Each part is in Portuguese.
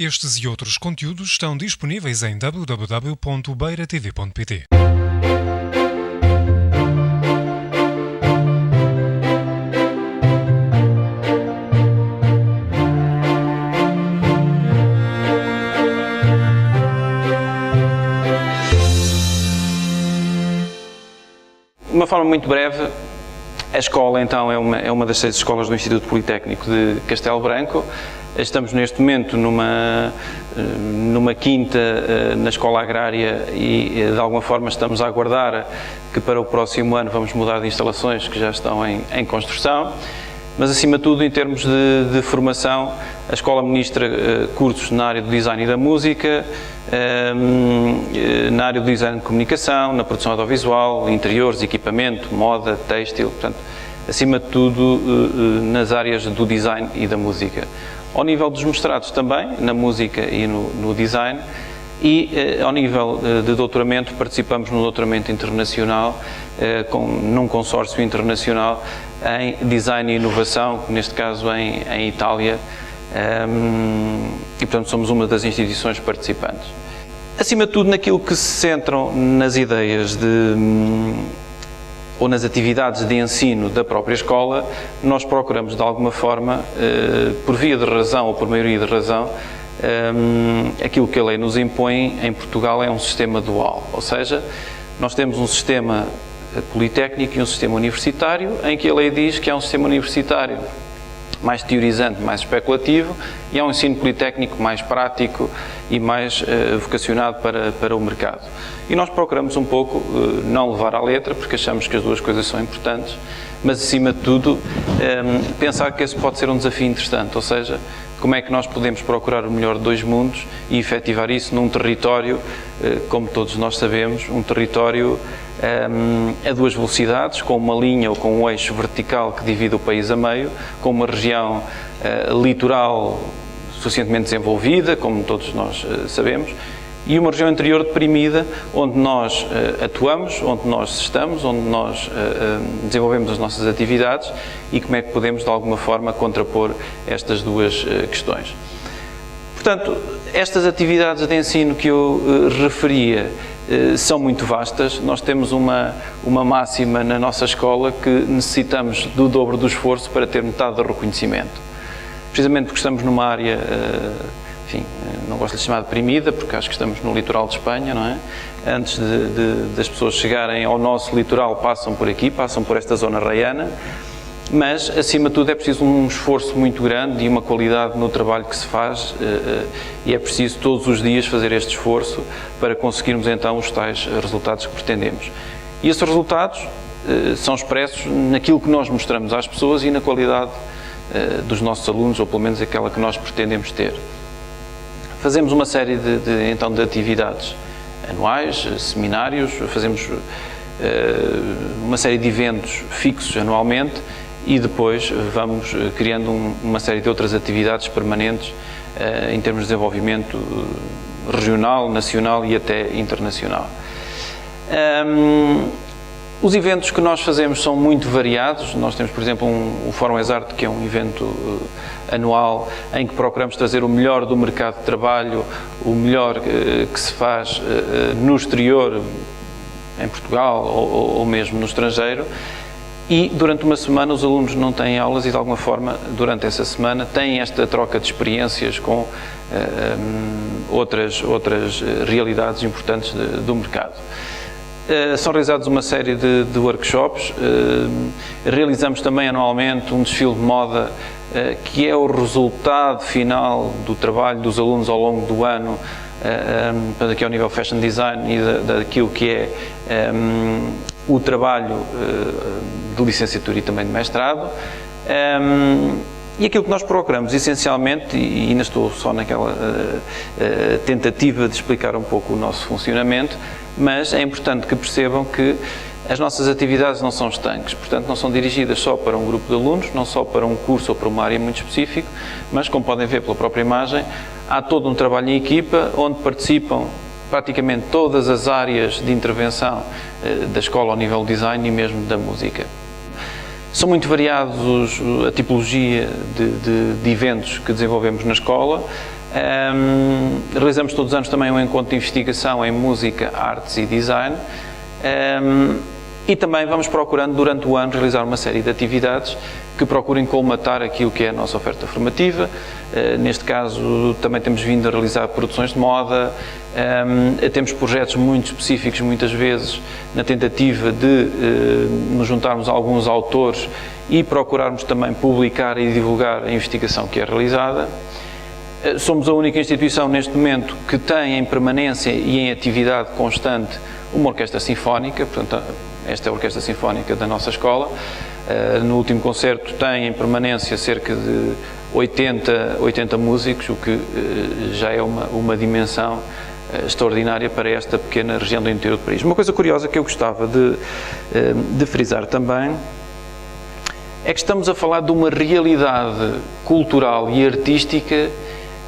Estes e outros conteúdos estão disponíveis em www.beiratv.pt. De uma forma muito breve, a escola então é uma das 6 escolas do Instituto Politécnico de Castelo Branco. Estamos neste momento numa quinta na escola agrária e de alguma forma estamos a aguardar que para o próximo ano vamos mudar de instalações que já estão em construção. Mas acima de tudo, em termos de formação, a escola ministra cursos na área do design e da música, na área do design de comunicação, na produção audiovisual, interiores, equipamento, moda, têxtil, portanto, acima de tudo nas áreas do design e da música. Ao nível dos mestrados também, na música e no design, e ao nível de doutoramento participamos no doutoramento internacional, num consórcio internacional em design e inovação, neste caso em Itália, e portanto somos uma das instituições participantes. Acima de tudo naquilo que se centram nas ideias ou nas atividades de ensino da própria escola, nós procuramos de alguma forma, por via de razão ou por maioria de razão, aquilo que a lei nos impõe em Portugal é um sistema dual, ou seja, nós temos um sistema politécnico e um sistema universitário, em que a lei diz que é um sistema universitário mais teorizante, mais especulativo, e é um ensino politécnico mais prático e mais vocacionado para o mercado. E nós procuramos um pouco não levar à letra, porque achamos que as duas coisas são importantes, mas acima de tudo pensar que esse pode ser um desafio interessante, ou seja, como é que nós podemos procurar o melhor de dois mundos e efetivar isso num território, como todos nós sabemos, um território a duas velocidades, com uma linha ou com um eixo vertical que divide o país a meio, com uma região litoral suficientemente desenvolvida, como todos nós sabemos, e uma região interior deprimida, onde nós atuamos, onde nós estamos, onde nós desenvolvemos as nossas atividades e como é que podemos, de alguma forma, contrapor estas duas questões. Portanto, estas atividades de ensino que eu referia são muito vastas. Nós temos uma máxima na nossa escola que necessitamos do dobro do esforço para ter metade do reconhecimento. Precisamente porque estamos numa área, enfim, não gosto de lhe chamar deprimida, porque acho que estamos no litoral de Espanha, não é? Antes das pessoas chegarem ao nosso litoral, passam por aqui, passam por esta zona raiana, mas, acima de tudo, é preciso um esforço muito grande e uma qualidade no trabalho que se faz, e é preciso todos os dias fazer este esforço para conseguirmos, então, os tais resultados que pretendemos. E esses resultados são expressos naquilo que nós mostramos às pessoas e na qualidade dos nossos alunos, ou pelo menos aquela que nós pretendemos ter. Fazemos uma série de atividades anuais, seminários, fazemos uma série de eventos fixos anualmente e depois vamos criando uma série de outras atividades permanentes em termos de desenvolvimento regional, nacional e até internacional. Os eventos que nós fazemos são muito variados. Nós temos, por exemplo, o Fórum ESART, que é um evento anual em que procuramos trazer o melhor do mercado de trabalho, o melhor que se faz no exterior, em Portugal ou mesmo no estrangeiro, e durante uma semana os alunos não têm aulas e de alguma forma durante essa semana têm esta troca de experiências com outras realidades importantes do mercado. São realizados uma série de workshops, realizamos também anualmente um desfile de moda que é o resultado final do trabalho dos alunos ao longo do ano, aqui ao nível fashion design e daquilo que é o trabalho de licenciatura e também de mestrado. E aquilo que nós procuramos, essencialmente, e ainda estou só naquela tentativa de explicar um pouco o nosso funcionamento, mas é importante que percebam que as nossas atividades não são estanques, portanto não são dirigidas só para um grupo de alunos, não só para um curso ou para uma área muito específica, mas como podem ver pela própria imagem, há todo um trabalho em equipa onde participam praticamente todas as áreas de intervenção da escola ao nível do design e mesmo da música. São muito variados a tipologia de eventos que desenvolvemos na escola. Realizamos todos os anos também um encontro de investigação em música, artes e design. E também vamos procurando durante o ano realizar uma série de atividades que procurem colmatar aquilo que é a nossa oferta formativa. Neste caso também temos vindo a realizar produções de moda, temos projetos muito específicos muitas vezes na tentativa de nos juntarmos a alguns autores e procurarmos também publicar e divulgar a investigação que é realizada. Somos a única instituição neste momento que tem em permanência e em atividade constante uma orquestra sinfónica, portanto esta é a orquestra sinfónica da nossa escola. No último concerto tem em permanência cerca de 80 músicos, o que já é uma dimensão extraordinária para esta pequena região do interior do país. Uma coisa curiosa que eu gostava de frisar também é que estamos a falar de uma realidade cultural e artística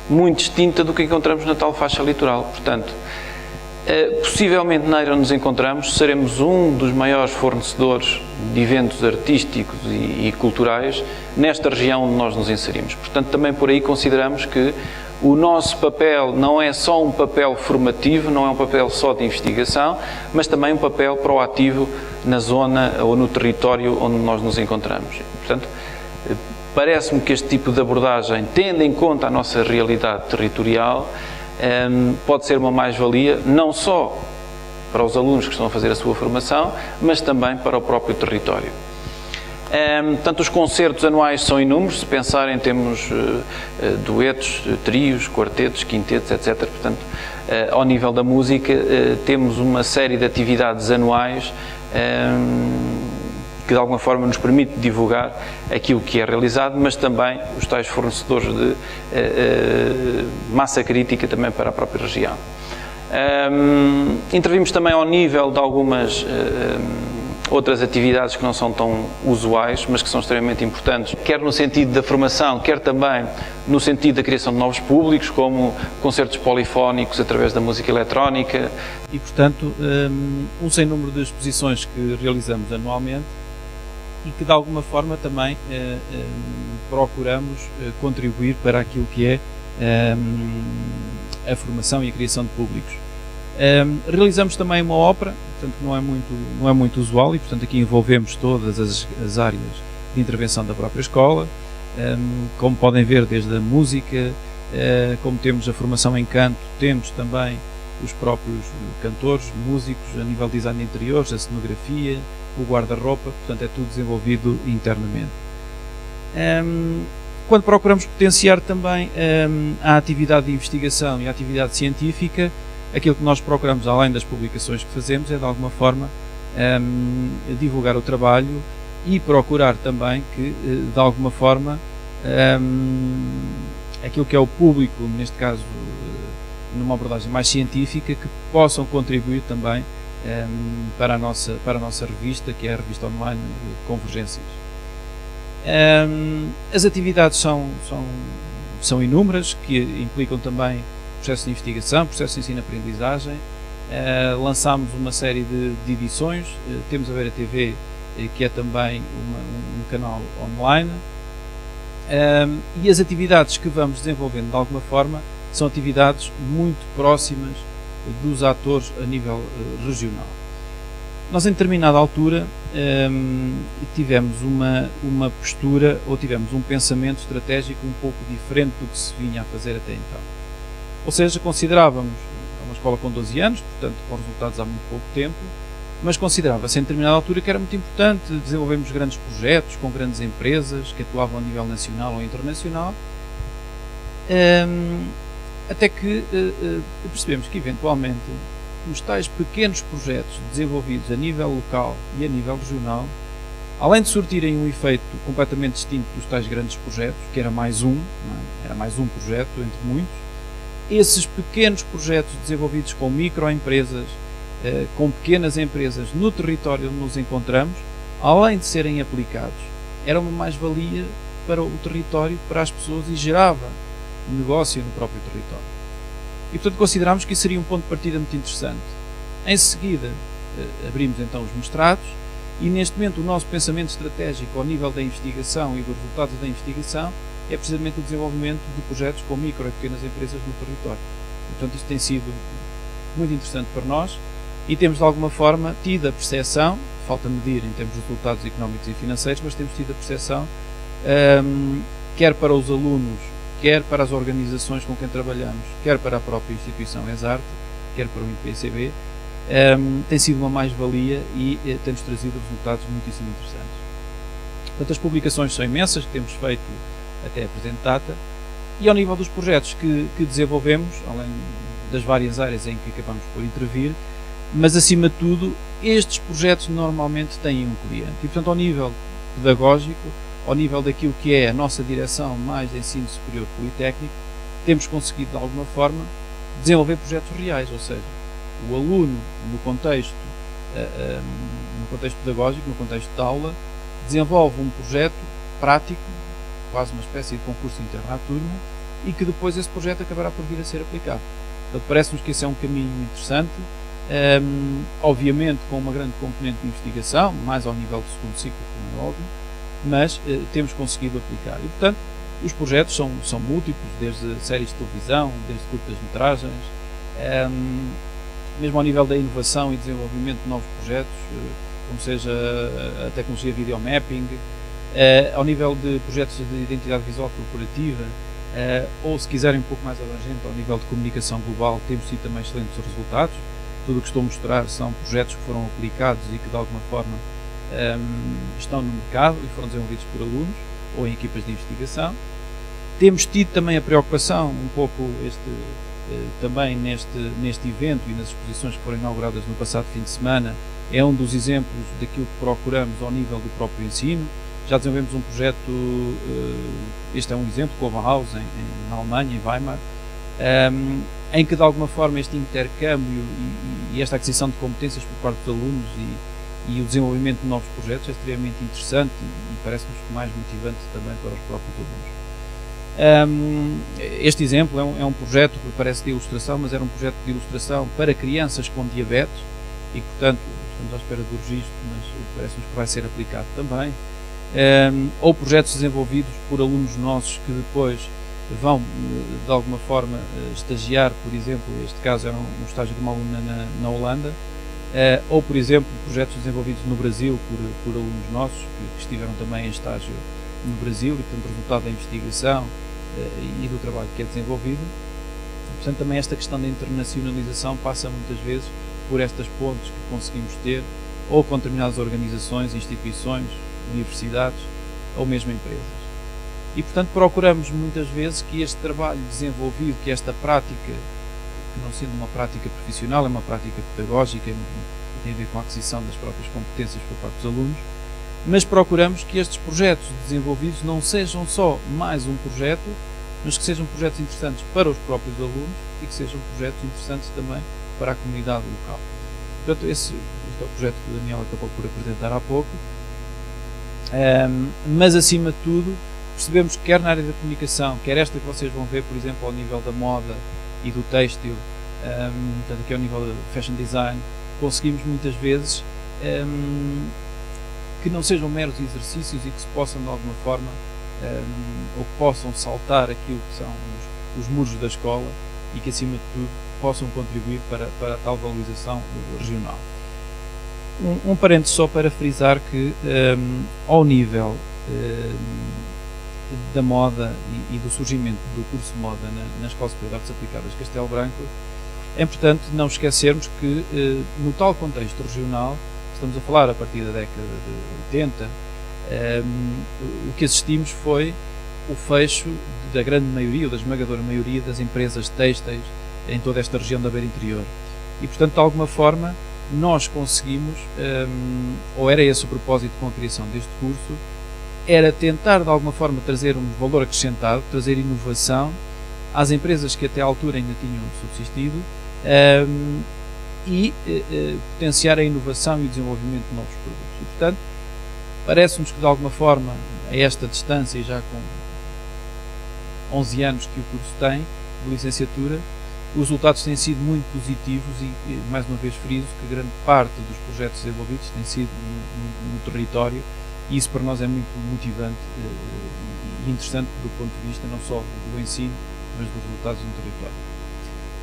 muito distinta do que encontramos na tal faixa litoral. Portanto, possivelmente na área onde nos encontramos seremos um dos maiores fornecedores de eventos artísticos e culturais nesta região onde nós nos inserimos. Portanto, também por aí consideramos que o nosso papel não é só um papel formativo, não é um papel só de investigação, mas também um papel proativo na zona ou no território onde nós nos encontramos. Portanto, parece-me que este tipo de abordagem, tendo em conta a nossa realidade territorial, pode ser uma mais-valia, não só para os alunos que estão a fazer a sua formação, mas também para o próprio território. Portanto, os concertos anuais são inúmeros, se pensarem temos duetos, trios, quartetos, quintetos, etc. Portanto, ao nível da música, temos uma série de atividades anuais que de alguma forma nos permite divulgar aquilo que é realizado, mas também os tais fornecedores de massa crítica também para a própria região. Intervimos também ao nível de algumas outras atividades que não são tão usuais, mas que são extremamente importantes, quer no sentido da formação, quer também no sentido da criação de novos públicos, como concertos polifónicos através da música eletrónica. E, portanto, um sem número de exposições que realizamos anualmente e que, de alguma forma, também procuramos contribuir para aquilo que é a formação e a criação de públicos. Realizamos também uma ópera, portanto não é muito usual, e portanto aqui envolvemos todas as áreas de intervenção da própria escola, como podem ver, desde a música, como temos a formação em canto, temos também os próprios cantores, músicos, a nível de design de interiores, a cenografia, o guarda-roupa, portanto é tudo desenvolvido internamente. Quando procuramos potenciar também a atividade de investigação e a atividade científica, aquilo que nós procuramos, além das publicações que fazemos, é de alguma forma divulgar o trabalho e procurar também que, de alguma forma, aquilo que é o público, neste caso, numa abordagem mais científica, que possam contribuir também para a nossa revista, que é a revista online Convergências. As atividades são inúmeras, que implicam também processo de investigação, processo de ensino-aprendizagem. Lançámos uma série de edições, temos a Vera TV, que é também um canal online, e as atividades que vamos desenvolvendo de alguma forma são atividades muito próximas dos atores a nível regional. Nós, em determinada altura, tivemos uma postura ou tivemos um pensamento estratégico um pouco diferente do que se vinha a fazer até então. Ou seja, considerávamos uma escola com 12 anos, portanto com resultados há muito pouco tempo, mas considerava-se em determinada altura que era muito importante desenvolvermos grandes projetos com grandes empresas que atuavam a nível nacional ou internacional, até que percebemos que eventualmente os tais pequenos projetos desenvolvidos a nível local e a nível regional, além de surtirem um efeito completamente distinto dos tais grandes projetos, que era mais um, era mais um projeto entre muitos, esses pequenos projetos desenvolvidos com microempresas, com pequenas empresas no território onde nos encontramos, além de serem aplicados, era uma mais-valia para o território, para as pessoas, e gerava negócio no próprio território. E, portanto, considerámos que isso seria um ponto de partida muito interessante. Em seguida, abrimos então os mestrados, e neste momento o nosso pensamento estratégico ao nível da investigação e dos resultados da investigação é precisamente o desenvolvimento de projetos com micro e pequenas empresas no território. E, portanto, isto tem sido muito interessante para nós e temos, de alguma forma, tido a percepção, falta medir em termos de resultados económicos e financeiros, mas temos tido a percepção, quer para os alunos, quer para as organizações com quem trabalhamos, quer para a própria instituição ESARTE, quer para o IPCB, tem sido uma mais-valia e tem-nos trazido resultados muitíssimo interessantes. Portanto, as publicações são imensas, que temos feito até a presente data, e ao nível dos projetos que desenvolvemos, além das várias áreas em que acabamos por intervir, mas acima de tudo, estes projetos normalmente têm um cliente. E, portanto, ao nível pedagógico, ao nível daquilo que é a nossa direção mais de ensino superior politécnico, temos conseguido, de alguma forma, desenvolver projetos reais, ou seja, o aluno, no contexto pedagógico, no contexto de aula, desenvolve um projeto prático, quase uma espécie de concurso interno à turma, e que depois esse projeto acabará por vir a ser aplicado. Portanto, parece-nos que esse é um caminho interessante, obviamente com uma grande componente de investigação, mais ao nível do segundo ciclo, como é óbvio, mas temos conseguido aplicar. E, portanto, os projetos são múltiplos, desde séries de televisão, desde curtas-metragens, mesmo ao nível da inovação e desenvolvimento de novos projetos, como seja a tecnologia videomapping, ao nível de projetos de identidade visual corporativa, ou se quiserem um pouco mais abrangente, ao nível de comunicação global, temos tido também excelentes resultados. Tudo o que estou a mostrar são projetos que foram aplicados e que de alguma forma estão no mercado e foram desenvolvidos por alunos ou em equipas de investigação. Temos tido também a preocupação, um pouco também neste evento e nas exposições que foram inauguradas no passado fim de semana, é um dos exemplos daquilo que procuramos ao nível do próprio ensino. Já desenvolvemos um projeto, este é um exemplo, com a Bauhaus, na Alemanha, em Weimar, em que de alguma forma este intercâmbio e esta aquisição de competências por parte dos alunos e o desenvolvimento de novos projetos é extremamente interessante e parece-nos mais motivante também para os próprios alunos. Este exemplo é um projeto que parece de ilustração, mas era um projeto de ilustração para crianças com diabetes e, portanto, estamos à espera do registro, mas parece-nos que vai ser aplicado também. Ou projetos desenvolvidos por alunos nossos que depois vão, de alguma forma, estagiar, por exemplo, este caso era um estágio de uma aluna na Holanda, ou, por exemplo, projetos desenvolvidos no Brasil por alunos nossos que estiveram também em estágio no Brasil e, portanto, resultado da investigação e do trabalho que é desenvolvido. Portanto, também esta questão da internacionalização passa muitas vezes por estas pontes que conseguimos ter, ou com determinadas organizações, instituições, universidades, ou mesmo empresas. E, portanto, procuramos muitas vezes que este trabalho desenvolvido, que esta prática, que não sendo uma prática profissional, é uma prática pedagógica, tem a ver com a aquisição das próprias competências por parte dos alunos, mas procuramos que estes projetos desenvolvidos não sejam só mais um projeto, mas que sejam projetos interessantes para os próprios alunos e que sejam projetos interessantes também para a comunidade local. Portanto, este é o projeto que o Daniel acabou por apresentar há pouco, mas acima de tudo percebemos que quer na área da comunicação, quer esta que vocês vão ver, por exemplo, ao nível da moda e do têxtil, portanto aqui ao nível do fashion design, conseguimos muitas vezes que não sejam meros exercícios e que se possam de alguma forma ou que possam saltar aquilo que são os muros da escola e que acima de tudo possam contribuir para a tal valorização regional. Um parênteses só para frisar que ao nível da moda e do surgimento do curso de moda na Escola Superior de Artes Aplicadas de Castelo Branco, é importante não esquecermos que no tal contexto regional, estamos a falar a partir da década de 80, o que assistimos foi o fecho da grande maioria, ou da esmagadora maioria das empresas têxteis em toda esta região da Beira Interior. E, portanto, de alguma forma, nós conseguimos, ou era esse o propósito com a criação deste curso, era tentar de alguma forma trazer um valor acrescentado, trazer inovação às empresas que até à altura ainda tinham subsistido e potenciar a inovação e o desenvolvimento de novos produtos. E, portanto, parece-nos que de alguma forma, a esta distância e já com 11 anos que o curso tem, de licenciatura, os resultados têm sido muito positivos e mais uma vez friso que grande parte dos projetos desenvolvidos têm sido no território e isso para nós é muito motivante e interessante do ponto de vista não só do ensino, mas dos resultados no território.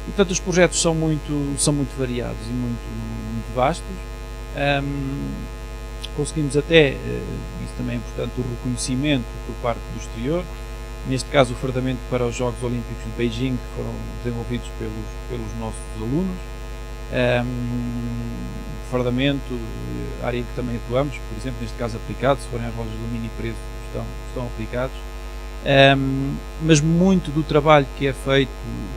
E, portanto, os projetos são muito variados e muito vastos. Conseguimos até, isso também é importante, o reconhecimento por parte do exterior, neste caso o fardamento para os Jogos Olímpicos de Beijing, que foram desenvolvidos pelos nossos alunos. Fardamento, área em que também atuamos, por exemplo, neste caso aplicado, se forem às lojas do Mini Preço, estão aplicados. Mas muito do trabalho que é feito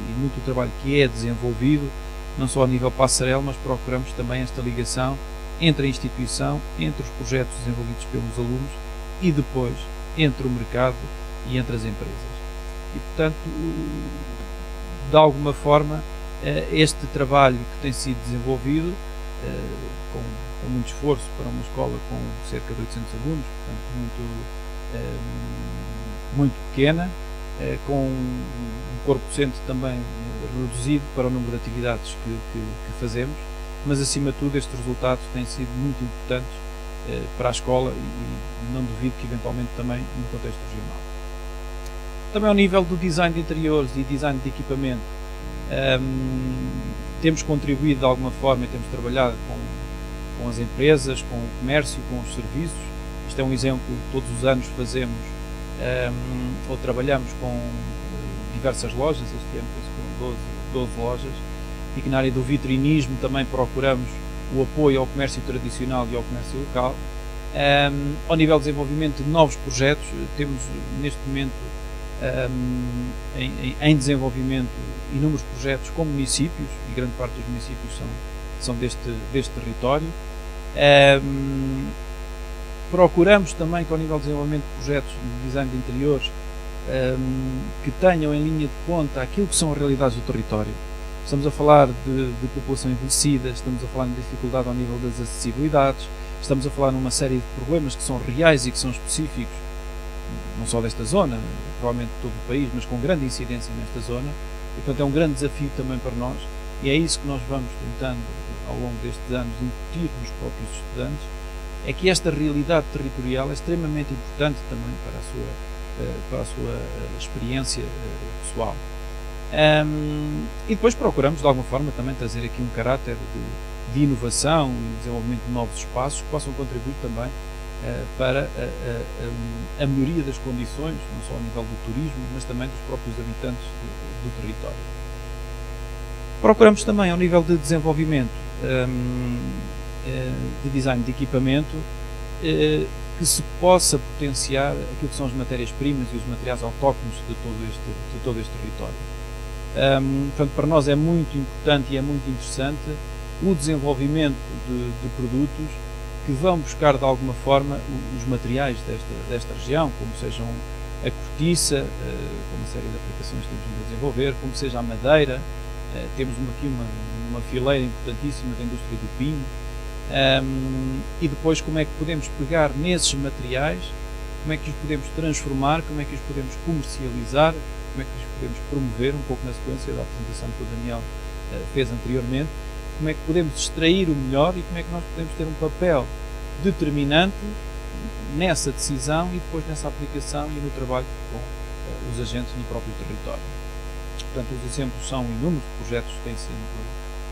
e muito do trabalho que é desenvolvido, não só a nível passarela, mas procuramos também esta ligação entre a instituição, entre os projetos desenvolvidos pelos alunos e depois entre o mercado e entre as empresas. E, portanto, de alguma forma, este trabalho que tem sido desenvolvido com muito esforço para uma escola com cerca de 800 alunos, portanto muito pequena, com um corpo docente também reduzido para o número de atividades que fazemos, mas acima de tudo estes resultados têm sido muito importantes para a escola e não duvido que eventualmente também no contexto regional. Também ao nível do design de interiores e design de equipamento, temos contribuído de alguma forma e temos trabalhado com as empresas, com o comércio, com os serviços. Isto é um exemplo que todos os anos fazemos ou trabalhamos com diversas lojas, este ano com 12 lojas, e que na área do vitrinismo também procuramos o apoio ao comércio tradicional e ao comércio local. Ao nível de desenvolvimento de novos projetos, temos neste momento em desenvolvimento inúmeros projetos com municípios, e grande parte dos municípios são deste território. Procuramos também que ao nível de desenvolvimento de projetos de design de interiores que tenham em linha de conta aquilo que são as realidades do território. Estamos a falar de população envelhecida, estamos a falar de dificuldade ao nível das acessibilidades, estamos a falar numa série de problemas que são reais e que são específicos, não só desta zona, provavelmente de todo o país, mas com grande incidência nesta zona, e portanto é um grande desafio também para nós, e é isso que nós vamos tentando ao longo destes anos incutir nos próprios estudantes, é que esta realidade territorial é extremamente importante também para a sua experiência pessoal. E depois procuramos de alguma forma também trazer aqui um caráter de inovação e desenvolvimento de novos espaços que possam contribuir também para a melhoria das condições, não só a nível do turismo, mas também dos próprios habitantes do território. Procuramos também, ao nível de desenvolvimento de design de equipamento, que se possa potenciar aquilo que são as matérias-primas e os materiais autóctones de todo este território. Portanto, para nós é muito importante e é muito interessante o desenvolvimento de produtos que vão buscar de alguma forma os materiais desta região, como sejam a cortiça, com uma série de aplicações que temos vindo a desenvolver, como seja a madeira, temos aqui uma fileira importantíssima da indústria do pinho, e depois como é que podemos pegar nesses materiais, como é que os podemos transformar, como é que os podemos comercializar, como é que os podemos promover, um pouco na sequência da apresentação que o Daniel fez anteriormente, como é que podemos extrair o melhor e como é que nós podemos ter um papel determinante nessa decisão e depois nessa aplicação e no trabalho com os agentes no próprio território. Portanto, os exemplos são inúmeros de projetos que têm sido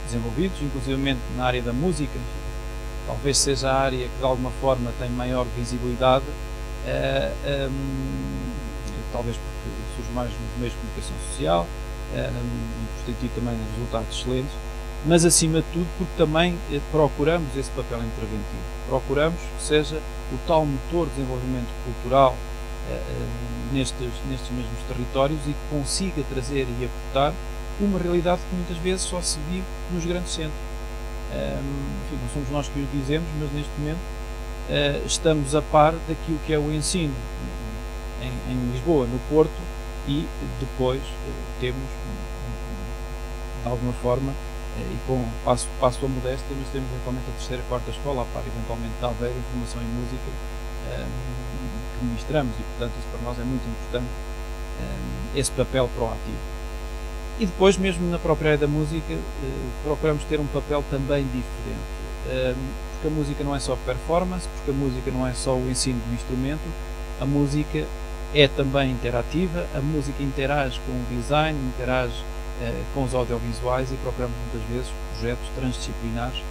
desenvolvidos, inclusive na área da música, talvez seja a área que de alguma forma tem maior visibilidade, talvez porque surge mais nos meios de comunicação social e por ter tido também resultados excelentes, mas acima de tudo porque também procuramos esse papel interventivo, procuramos que seja o tal motor de desenvolvimento cultural nestes mesmos territórios e que consiga trazer e aportar uma realidade que muitas vezes só se vive nos grandes centros. Enfim, não somos nós que o dizemos, mas neste momento estamos a par daquilo que é o ensino em Lisboa, no Porto, e depois temos, de alguma forma, e passo a modéstia, mas temos eventualmente a terceira, quarta escola, a par eventualmente de Aveiro, informação em música, que ministramos, e portanto isso para nós é muito importante, esse papel proativo. E depois, mesmo na própria área da música, procuramos ter um papel também diferente, porque a música não é só performance, porque a música não é só o ensino do instrumento, a música é também interativa, a música interage com o design, interage com os audiovisuais, e procuramos muitas vezes projetos transdisciplinares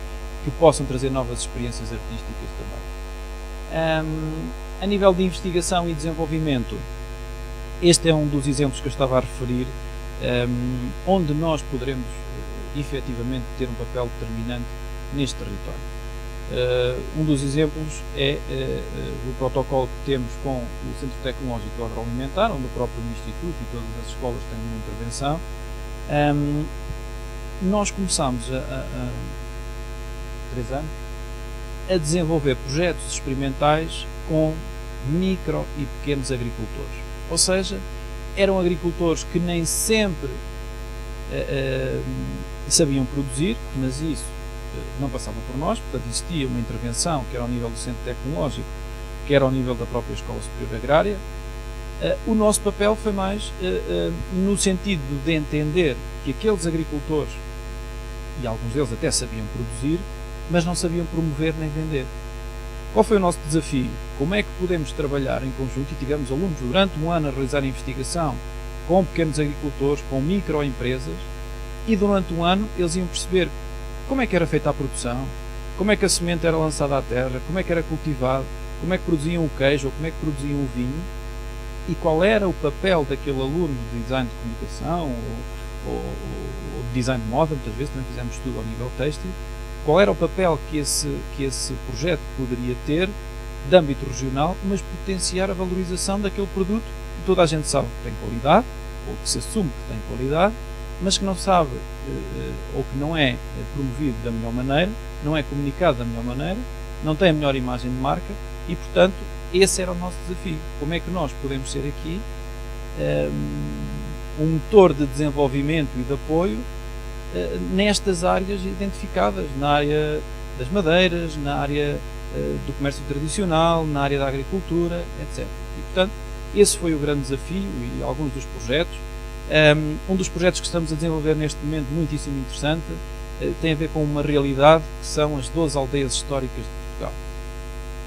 que possam trazer novas experiências artísticas também. A nível de investigação e desenvolvimento, este é um dos exemplos que eu estava a referir, onde nós poderemos efetivamente ter um papel determinante neste território. Um dos exemplos é o protocolo que temos com o Centro Tecnológico Agroalimentar, onde o próprio Instituto e todas as escolas têm uma intervenção. Nós começámos há 3 anos a desenvolver projetos experimentais com micro e pequenos agricultores. Ou seja, eram agricultores que nem sempre sabiam produzir, mas isso não passava por nós, portanto existia uma intervenção, que era ao nível do Centro Tecnológico, que era ao nível da própria Escola Superior Agrária. O nosso papel foi mais no sentido de entender que aqueles agricultores, e alguns deles até sabiam produzir, mas não sabiam promover nem vender. Qual foi o nosso desafio? Como é que podemos trabalhar em conjunto? E tivemos alunos durante um ano a realizar investigação com pequenos agricultores, com microempresas, e durante um ano eles iam perceber como é que era feita a produção, como é que a semente era lançada à terra, como é que era cultivado, como é que produziam o queijo ou como é que produziam o vinho, e qual era o papel daquele aluno de design de comunicação ou de design de moda. Muitas vezes também fizemos estudo ao nível têxtil. Qual era o papel que esse projeto poderia ter de âmbito regional, mas potenciar a valorização daquele produto que toda a gente sabe que tem qualidade, ou que se assume que tem qualidade, mas que não sabe ou que não é promovido da melhor maneira, não é comunicado da melhor maneira, não tem a melhor imagem de marca, e portanto esse era o nosso desafio. Como é que nós podemos ser aqui um motor de desenvolvimento e de apoio nestas áreas identificadas, na área das madeiras, na área do comércio tradicional, na área da agricultura, etc. E, portanto, esse foi o grande desafio e alguns dos projetos. Um dos projetos que estamos a desenvolver neste momento, muitíssimo interessante, tem a ver com uma realidade que são as 12 aldeias históricas de Portugal.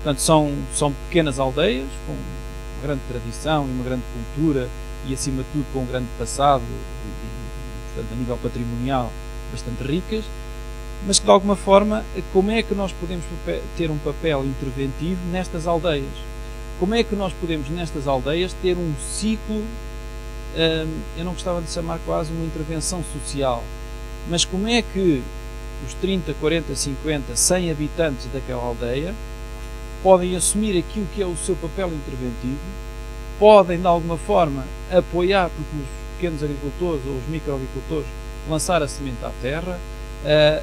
Portanto, são pequenas aldeias com uma grande tradição e uma grande cultura e, acima de tudo, com um grande passado e, portanto, a nível patrimonial bastante ricas, mas que de alguma forma, como é que nós podemos ter um papel interventivo nestas aldeias? Como é que nós podemos nestas aldeias ter um ciclo, eu não gostava de chamar quase uma intervenção social, mas como é que os 30, 40, 50, 100 habitantes daquela aldeia podem assumir aquilo que é o seu papel interventivo, podem de alguma forma apoiar, porque os pequenos agricultores ou os microagricultores lançar a semente à terra,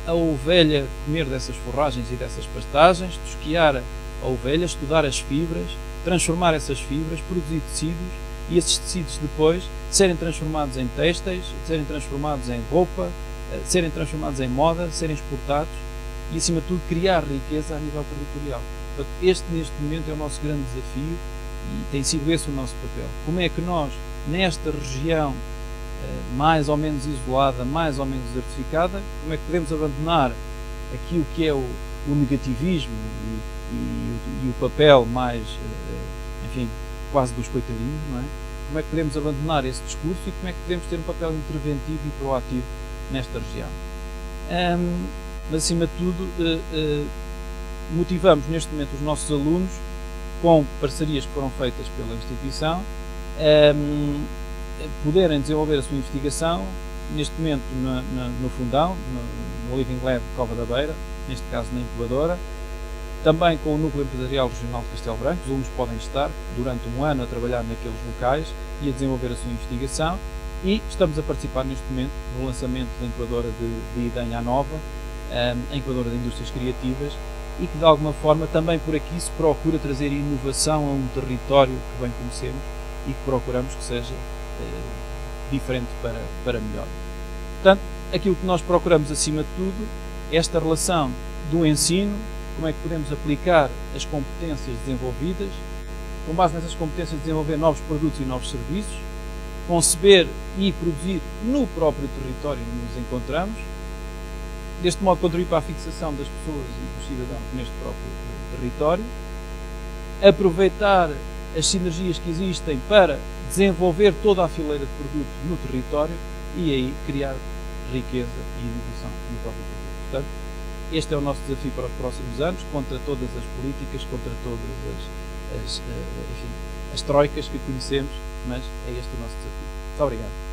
a ovelha comer dessas forragens e dessas pastagens, tosquiar a ovelha, estudar as fibras, transformar essas fibras, produzir tecidos, e esses tecidos depois serem transformados em têxteis, serem transformados em roupa, serem transformados em moda, serem exportados e, acima de tudo, criar riqueza a nível territorial. Portanto, este, neste momento, é o nosso grande desafio e tem sido esse o nosso papel. Como é que nós, nesta região mais ou menos isolada, mais ou menos desertificada, como é que podemos abandonar aquilo que é o negativismo e o papel mais, enfim, quase dos coitadinhos, não é? Como é que podemos abandonar esse discurso e como é que podemos ter um papel interventivo e proativo nesta região? Mas, acima de tudo, motivamos neste momento os nossos alunos com parcerias que foram feitas pela instituição, poderem desenvolver a sua investigação, neste momento no Fundão, no Living Lab de Cova da Beira, neste caso na incubadora, também com o Núcleo Empresarial Regional de Castelo Branco. Os alunos podem estar durante um ano a trabalhar naqueles locais e a desenvolver a sua investigação, e estamos a participar neste momento no lançamento da incubadora de Idenha Nova, a incubadora de indústrias criativas, e que de alguma forma também por aqui se procura trazer inovação a um território que bem conhecemos e que procuramos que seja diferente para melhor. Portanto, aquilo que nós procuramos acima de tudo é esta relação do ensino, como é que podemos aplicar as competências desenvolvidas, com base nessas competências desenvolver novos produtos e novos serviços, conceber e produzir no próprio território onde nos encontramos, deste modo contribuir para a fixação das pessoas e dos cidadãos neste próprio território, aproveitar as sinergias que existem para desenvolver toda a fileira de produtos no território e aí criar riqueza e inovação no próprio território. Portanto, este é o nosso desafio para os próximos anos, contra todas as políticas, contra todas as troicas que conhecemos, mas é este o nosso desafio. Muito obrigado.